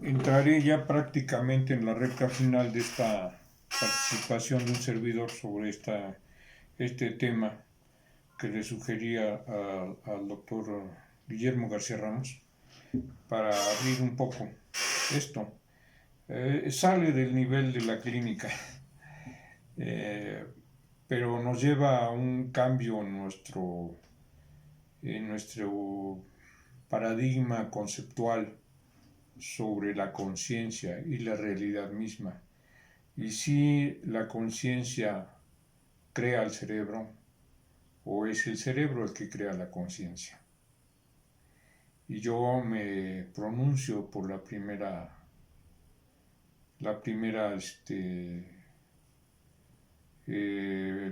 Entraré ya prácticamente en la recta final de esta participación de un servidor sobre este tema que le sugería al doctor Guillermo García Ramos para abrir un poco esto. Sale del nivel de la clínica, eh, pero nos lleva a un cambio en nuestro paradigma conceptual sobre la conciencia y la realidad misma. Y si la conciencia crea el cerebro, o es el cerebro el que crea la conciencia. Y yo me pronuncio por el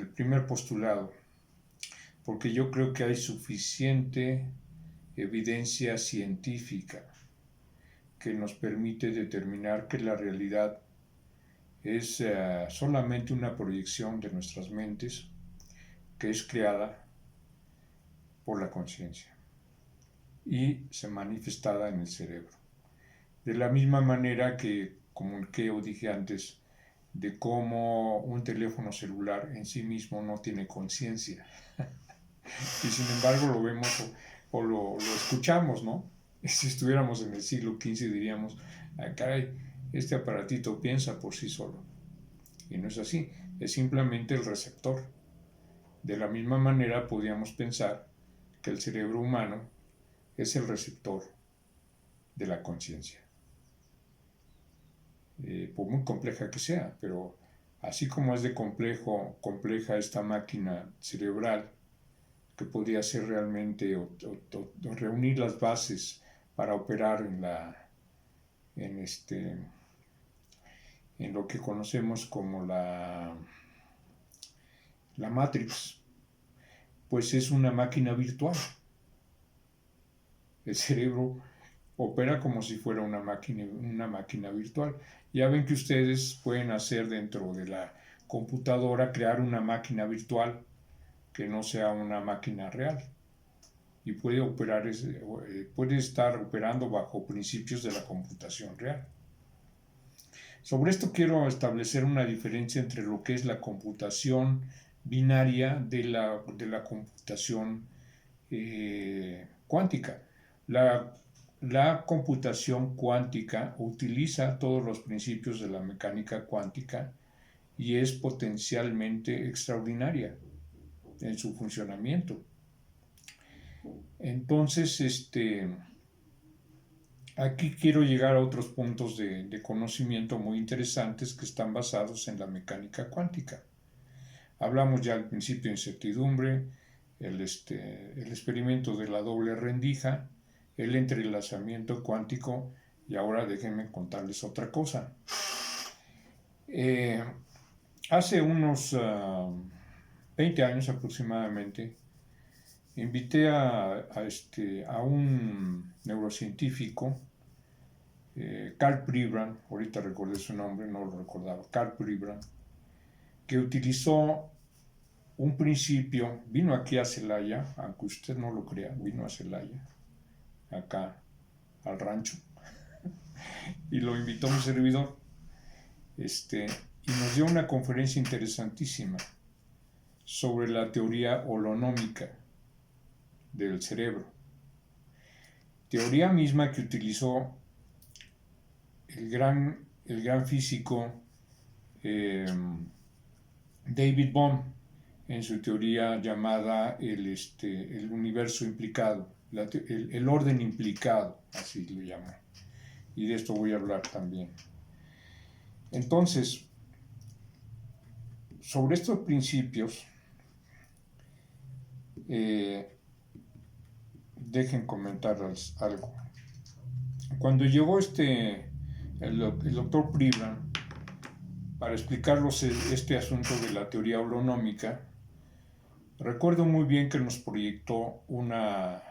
primer postulado, porque yo creo que hay suficiente evidencia científica que nos permite determinar que la realidad es solamente una proyección de nuestras mentes que es creada por la conciencia y se manifestada en el cerebro. De la misma manera que comuniqué o dije antes de cómo un teléfono celular en sí mismo no tiene conciencia y sin embargo lo vemos o lo escuchamos, ¿no? Si estuviéramos en el siglo XV diríamos, ah, caray, este aparatito piensa por sí solo. Y no es así, es simplemente el receptor. De la misma manera podríamos pensar que el cerebro humano es el receptor de la conciencia. Por muy compleja que sea, pero así como es de compleja esta máquina cerebral, que podría ser realmente o reunir las bases para operar en lo que conocemos como la Matrix, pues es una máquina virtual. El cerebro opera como si fuera una máquina virtual. Ya ven que ustedes pueden hacer dentro de la computadora, crear una máquina virtual que no sea una máquina real. Y puede estar operando bajo principios de la computación real. Sobre esto quiero establecer una diferencia entre lo que es la computación binaria de la computación cuántica. La computación cuántica utiliza todos los principios de la mecánica cuántica y es potencialmente extraordinaria en su funcionamiento. Entonces, aquí quiero llegar a otros puntos de conocimiento muy interesantes que están basados en la mecánica cuántica. Hablamos ya al principio de incertidumbre, el experimento de la doble rendija, el entrelazamiento cuántico, y ahora déjenme contarles otra cosa. Hace unos 20 años aproximadamente, invité a un neurocientífico, Karl Pribram, ahorita recordé su nombre, no lo recordaba, Karl Pribram, que utilizó un principio, vino aquí a Celaya, aunque usted no lo crea, vino a Celaya, acá al rancho, y lo invitó un servidor, y nos dio una conferencia interesantísima sobre la teoría holonómica del cerebro. Teoría misma que utilizó el gran físico David Bohm en su teoría llamada el universo implicado, el orden implicado, así lo llama. Y de esto voy a hablar también. Entonces, sobre estos principios, dejen comentarles algo. Cuando llegó el doctor Pribram para explicarnos este asunto de la teoría holonómica, recuerdo muy bien que nos proyectó una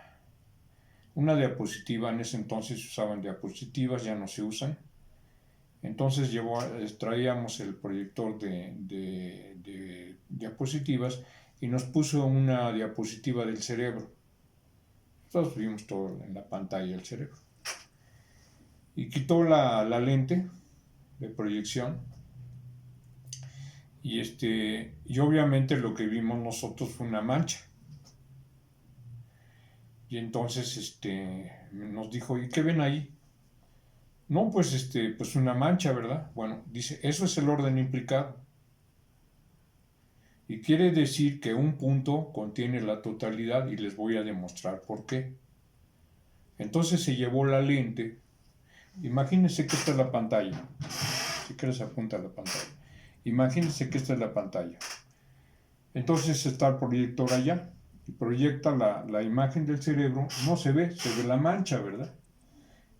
diapositiva. En ese entonces se usaban diapositivas, ya no se usan. Entonces traíamos el proyector de diapositivas y nos puso una diapositiva del cerebro. Todos vimos todo en la pantalla del cerebro. y quitó la lente de proyección y obviamente lo que vimos nosotros fue una mancha. Y entonces nos dijo, ¿y qué ven ahí? No, pues pues una mancha, ¿verdad? Bueno, dice, eso es el orden implicado. Y quiere decir que un punto contiene la totalidad y les voy a demostrar por qué. Entonces se llevó la lente. Imagínense que esta es la pantalla. Si quieres apunta a la pantalla. Imagínense que esta es la pantalla. Entonces está el proyector allá y proyecta la imagen del cerebro. No se ve la mancha, ¿verdad?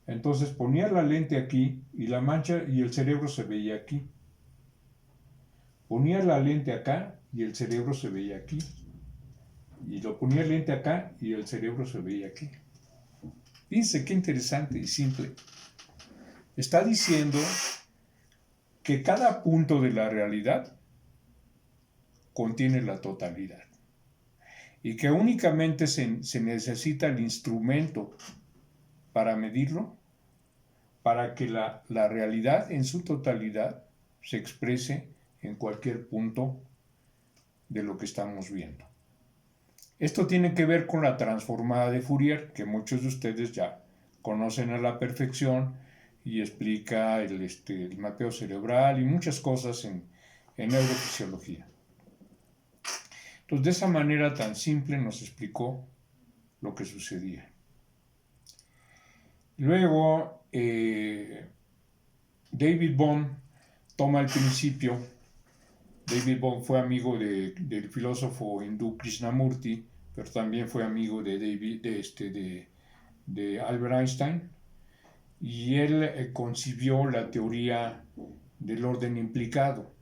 Entonces ponía la lente aquí y la mancha y el cerebro se veía aquí. Ponía la lente acá y el cerebro se veía aquí. Y lo ponía lente acá y el cerebro se veía aquí. Fíjense qué interesante y simple. Está diciendo que cada punto de la realidad contiene la totalidad y que únicamente se necesita el instrumento para medirlo, para que la realidad en su totalidad se exprese en cualquier punto de lo que estamos viendo. Esto tiene que ver con la transformada de Fourier, que muchos de ustedes ya conocen a la perfección y explica el mapeo cerebral y muchas cosas en neurofisiología. Entonces, de esa manera tan simple nos explicó lo que sucedía. Luego, David Bohm toma el principio. David Bohm fue amigo del filósofo hindú Krishnamurti, pero también fue amigo de Albert Einstein, y él concibió la teoría del orden implicado.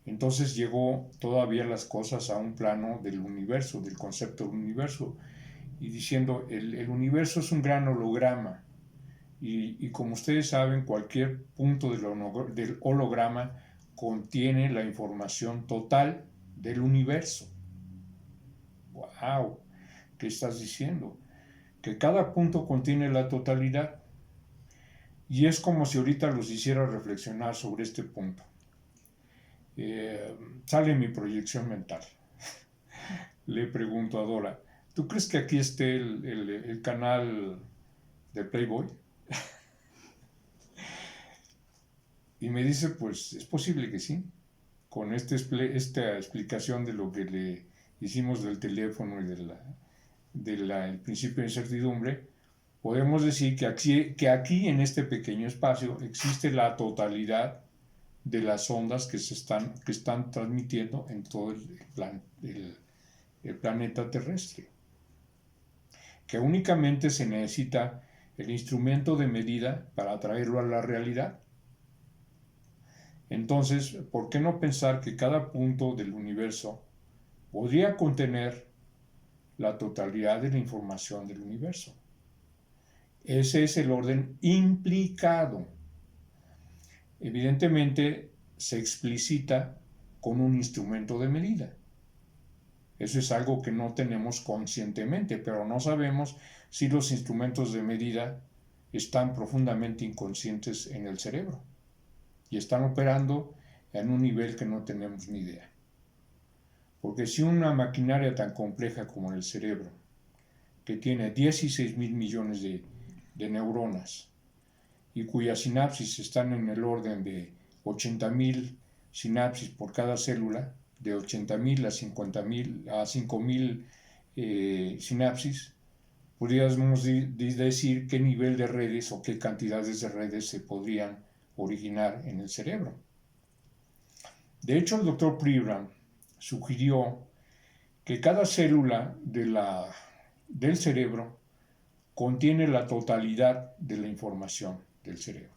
Entonces llegó todavía las cosas a un plano del universo, del concepto del universo, y diciendo, el universo es un gran holograma, y como ustedes saben, cualquier punto del holograma contiene la información total del universo. ¡Wow! ¿Qué estás diciendo? Que cada punto contiene la totalidad. Y es como si ahorita los hiciera reflexionar sobre este punto. Sale mi proyección mental. Le pregunto a Dora, ¿tú crees que aquí esté el canal de Playboy? Y me dice, pues es posible que sí. Con esta explicación de lo que le hicimos del teléfono y del principio de incertidumbre, podemos decir que aquí en este pequeño espacio existe la totalidad de las ondas que están transmitiendo en todo el planeta terrestre. Que únicamente se necesita el instrumento de medida para traerlo a la realidad. Entonces, ¿por qué no pensar que cada punto del universo podría contener la totalidad de la información del universo? Ese es el orden implicado. Evidentemente, se explicita con un instrumento de medida. Eso es algo que no tenemos conscientemente, pero no sabemos si los instrumentos de medida están profundamente inconscientes en el cerebro y están operando en un nivel que no tenemos ni idea. Porque si una maquinaria tan compleja como el cerebro, que tiene 16,000 millones de neuronas y cuyas sinapsis están en el orden de 80,000 sinapsis por cada célula, de 80,000 a 50,000 a 5,000 sinapsis, podríamos decir qué nivel de redes o qué cantidades de redes se podrían originar en el cerebro. De hecho, el doctor Pribram sugirió que cada célula del cerebro contiene la totalidad de la información del cerebro.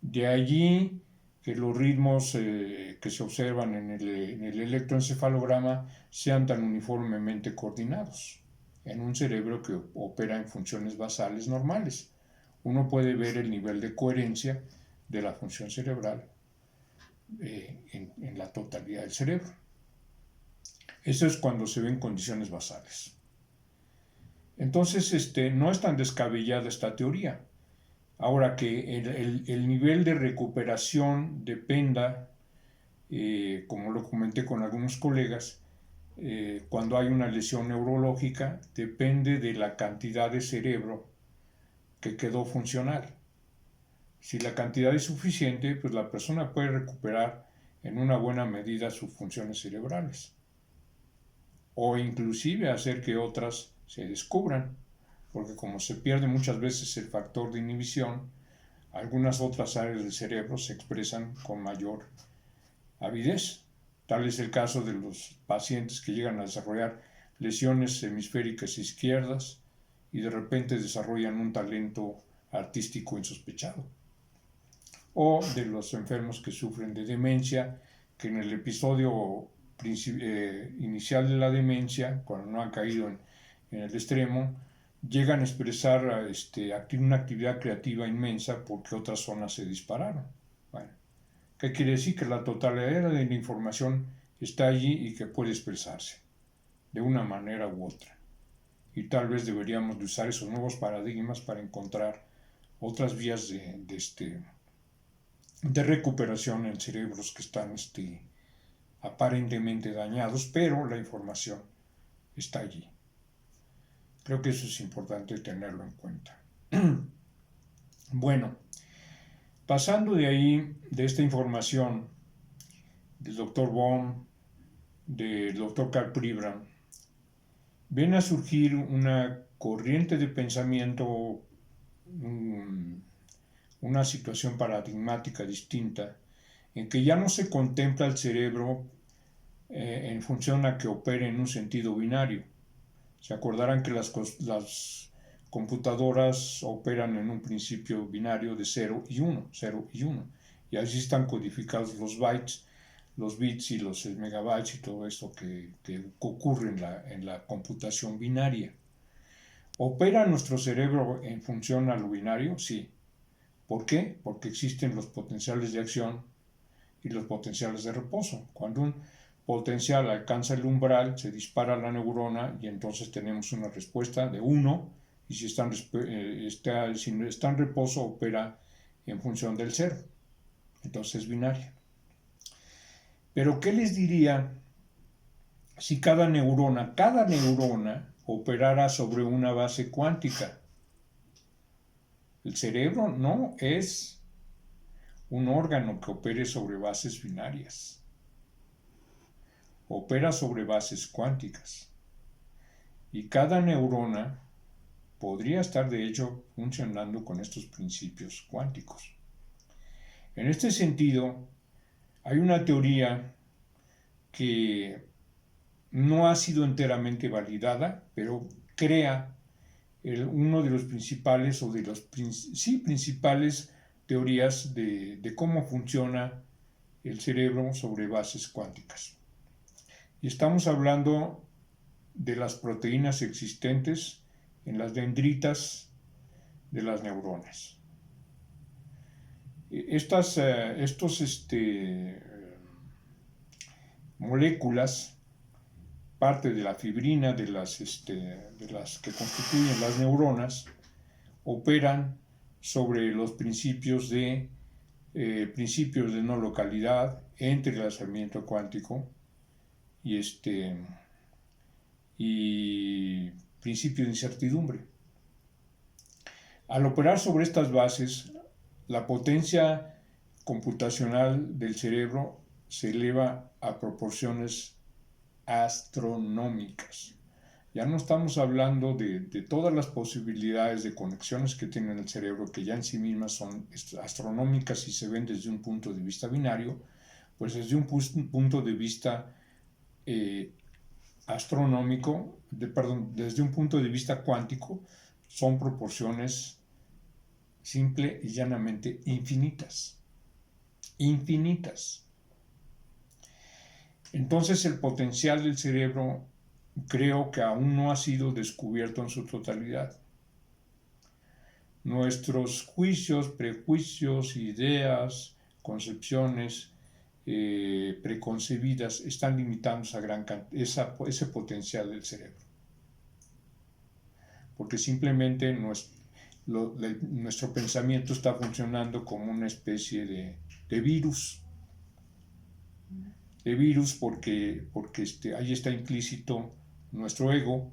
De allí que los ritmos que se observan en el electroencefalograma sean tan uniformemente coordinados en un cerebro que opera en funciones basales normales. Uno puede ver el nivel de coherencia de la función cerebral en la totalidad del cerebro. Eso es cuando se ven condiciones basales. Entonces, no es tan descabellada esta teoría. Ahora, que el nivel de recuperación dependa, como lo comenté con algunos colegas, cuando hay una lesión neurológica, depende de la cantidad de cerebro que quedó funcional. Si la cantidad es suficiente, pues la persona puede recuperar en una buena medida sus funciones cerebrales, o inclusive hacer que otras se descubran, porque como se pierde muchas veces el factor de inhibición, algunas otras áreas del cerebro se expresan con mayor avidez. Tal es el caso de los pacientes que llegan a desarrollar lesiones hemisféricas izquierdas y de repente desarrollan un talento artístico insospechado. O de los enfermos que sufren de demencia, que en el episodio inicial de la demencia, cuando no han caído en el extremo, llegan a expresar una actividad creativa inmensa porque otras zonas se dispararon. Bueno, ¿qué quiere decir? Que la totalidad de la información está allí y que puede expresarse de una manera u otra. Y tal vez deberíamos de usar esos nuevos paradigmas para encontrar otras vías de recuperación en cerebros que están aparentemente dañados, pero la información está allí. Creo que eso es importante tenerlo en cuenta. Bueno, pasando de ahí, de esta información del Dr. Bohm, del Dr. Karl Pribram, viene a surgir una corriente de pensamiento, una situación paradigmática distinta, en que ya no se contempla el cerebro en función a que opere en un sentido binario. Se acordarán que las computadoras operan en un principio binario de 0 y 1, 0 y 1, y así están codificados los bytes, los bits y los megabytes y todo esto que ocurre en la computación binaria. ¿Opera nuestro cerebro en función a lo binario? Sí. ¿Por qué? Porque existen los potenciales de acción y los potenciales de reposo. Cuando un potencial alcanza el umbral, se dispara la neurona y entonces tenemos una respuesta de 1, y si está en reposo opera en función del 0. Entonces es binaria. Pero ¿qué les diría si cada neurona operara sobre una base cuántica? El cerebro no es un órgano que opere sobre bases binarias. Opera sobre bases cuánticas. Y cada neurona podría estar de hecho funcionando con estos principios cuánticos. En este sentido, hay una teoría que no ha sido enteramente validada, pero crea uno de los principales, principales teorías de cómo funciona el cerebro sobre bases cuánticas. Y estamos hablando de las proteínas existentes en las dendritas de las neuronas. Estas moléculas, parte de la fibrina de las que constituyen las neuronas, operan sobre los principios de no localidad, entrelazamiento cuántico y principio de incertidumbre. Al operar sobre estas bases, la potencia computacional del cerebro se eleva a proporciones astronómicas. Ya no estamos hablando de todas las posibilidades de conexiones que tiene el cerebro, que ya en sí mismas son astronómicas y se ven desde un punto de vista binario, pues desde un punto de vista desde un punto de vista cuántico, son proporciones simple y llanamente infinitas. Infinitas. Entonces el potencial del cerebro creo que aún no ha sido descubierto en su totalidad. Nuestros juicios, prejuicios, ideas, concepciones preconcebidas están limitando ese potencial del cerebro. Porque simplemente nuestro pensamiento está funcionando como una especie de virus. De virus porque ahí está implícito nuestro ego.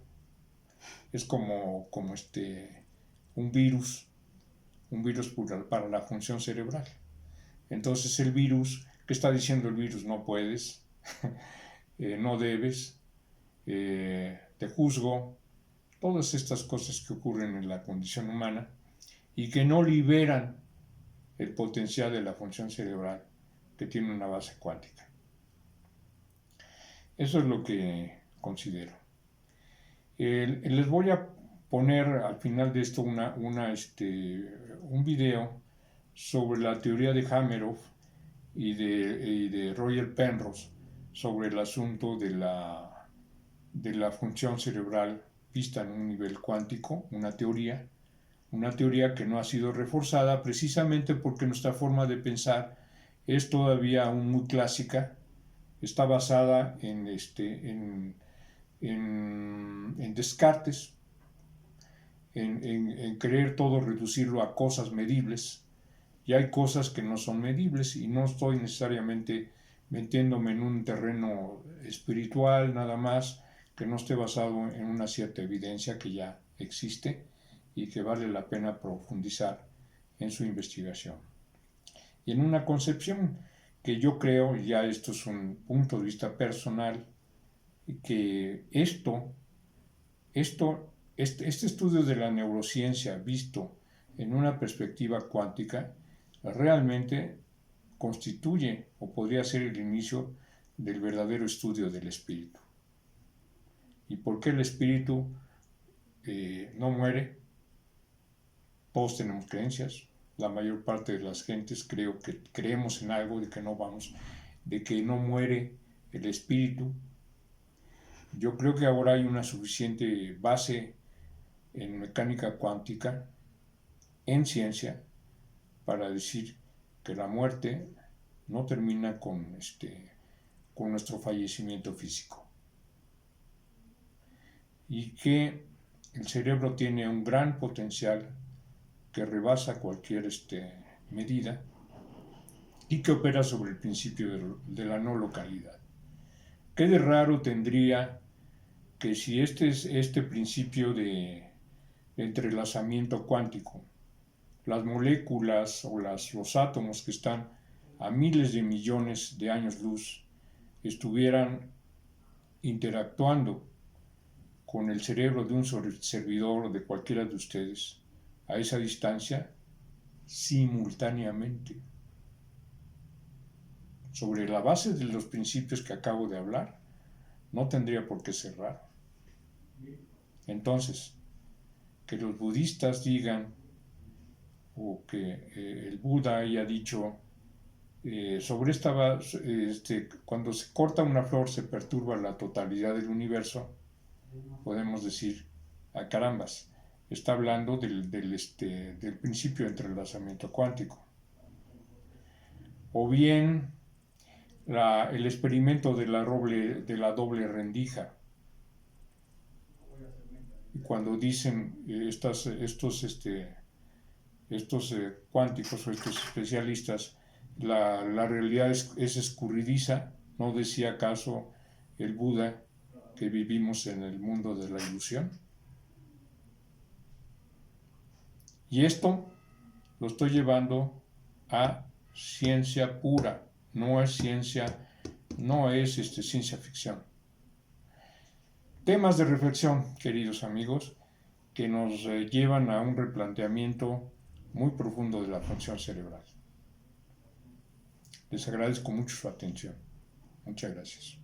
Es como un virus para la función cerebral. Entonces el virus, ¿qué está diciendo el virus? No puedes, no debes, te juzgo, todas estas cosas que ocurren en la condición humana y que no liberan el potencial de la función cerebral que tiene una base cuántica. Eso es lo que considero. Les voy a poner al final de esto un video sobre la teoría de Hameroff y de Roger Penrose sobre el asunto de la función cerebral vista en un nivel cuántico, una teoría que no ha sido reforzada precisamente porque nuestra forma de pensar es todavía aún muy clásica, está basada en Descartes, en querer todo reducirlo a cosas medibles, y hay cosas que no son medibles, y no estoy necesariamente metiéndome en un terreno espiritual nada más, que no esté basado en una cierta evidencia que ya existe y que vale la pena profundizar en su investigación. Y en una concepción que yo creo, ya esto es un punto de vista personal, que este estudio de la neurociencia visto en una perspectiva cuántica realmente constituye o podría ser el inicio del verdadero estudio del espíritu. ¿Y por qué el espíritu no muere? Todos tenemos creencias. La mayor parte de las gentes creemos en algo de que no muere el espíritu. Yo creo que ahora hay una suficiente base en mecánica cuántica, en ciencia, para decir que la muerte no termina con nuestro fallecimiento físico. Y que el cerebro tiene un gran potencial que rebasa cualquier medida y que opera sobre el principio de la no localidad. ¿Qué de raro tendría que si este principio de entrelazamiento cuántico, las moléculas o los átomos que están a miles de millones de años luz estuvieran interactuando con el cerebro de un servidor o de cualquiera de ustedes a esa distancia simultáneamente, sobre la base de los principios que acabo de hablar, no tendría por qué ser raro. Entonces, que los budistas digan, o que el Buda haya dicho, sobre esta base, cuando se corta una flor se perturba la totalidad del universo, podemos decir, a carambas, está hablando del principio de entrelazamiento cuántico. O bien el experimento de la doble rendija. Cuando dicen estos cuánticos o estos especialistas, la realidad es escurridiza, ¿no decía acaso el Buda que vivimos en el mundo de la ilusión? Y esto lo estoy llevando a ciencia pura, no es ciencia ficción. Temas de reflexión, queridos amigos, que nos llevan a un replanteamiento muy profundo de la función cerebral. Les agradezco mucho su atención. Muchas gracias.